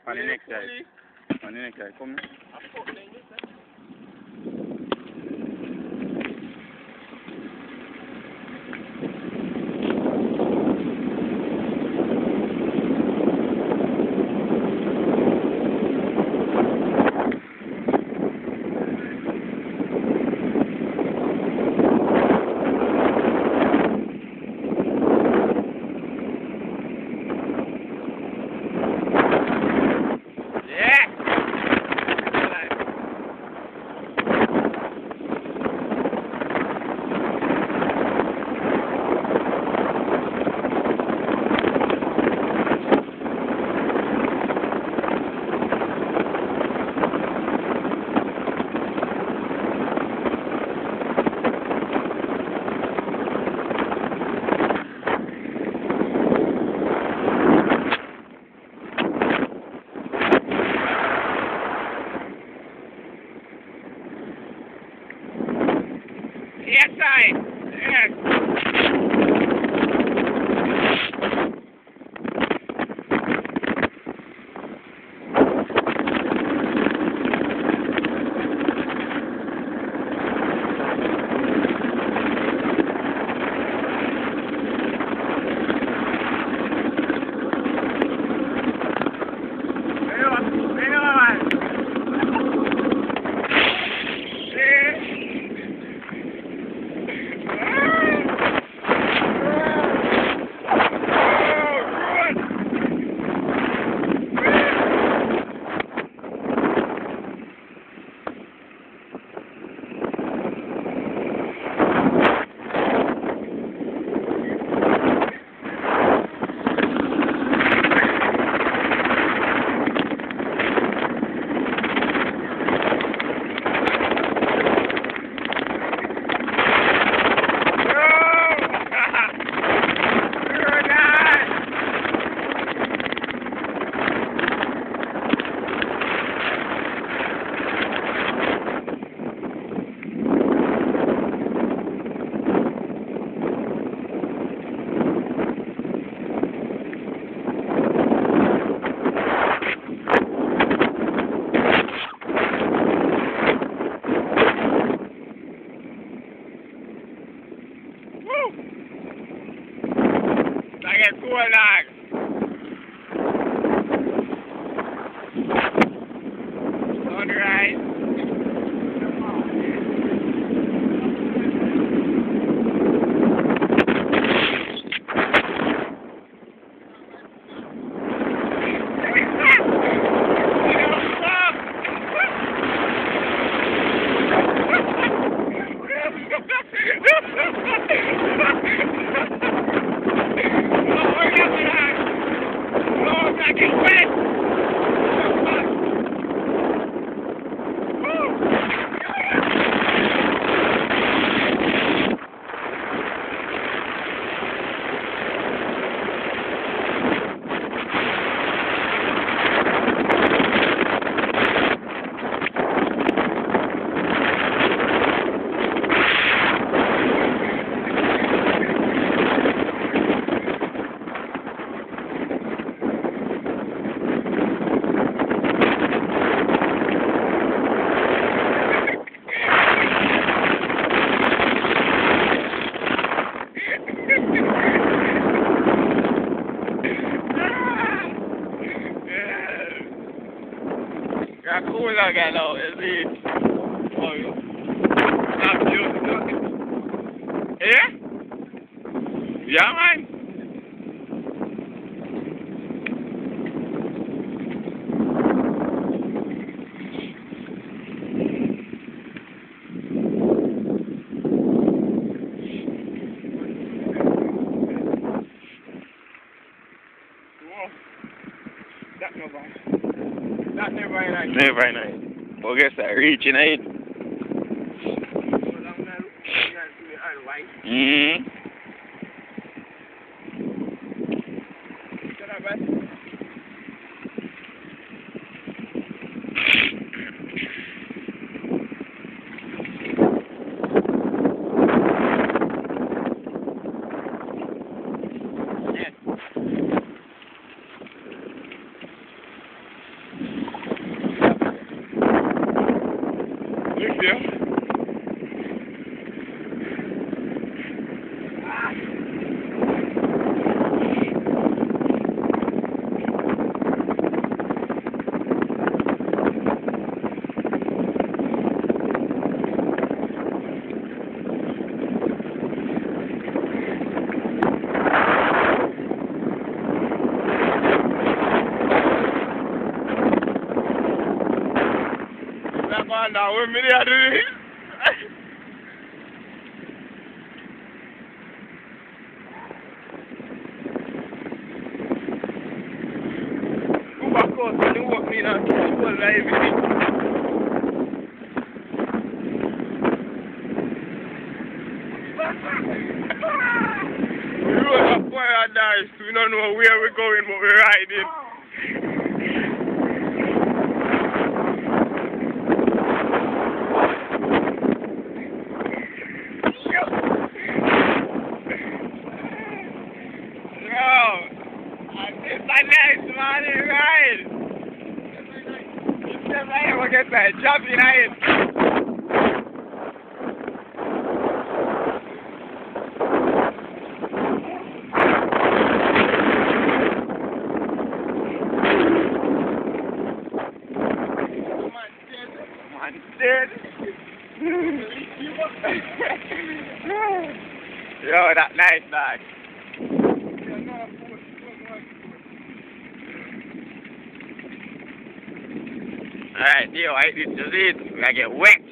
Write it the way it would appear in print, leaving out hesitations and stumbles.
On the next side. On the next side. Come. Yes, yes. I get cool dog. On the right. Ja, cool, genau, ihr seht. Oh, ja. Absolut. Ja? Ja, Mann. That's no bad. That's never very nice. Never very nice. Well, I guess that reaching aid. Mm-hmm. there. Now we're many out of this. Go back out and do what me now. People are everything. We rode up paradise. We don't know where we're going, but we're riding. It's a nice morning ride. It's never ever get that job in it. Man dead. Yo, that nice dog. Alright, yo, I did just it. I get wet.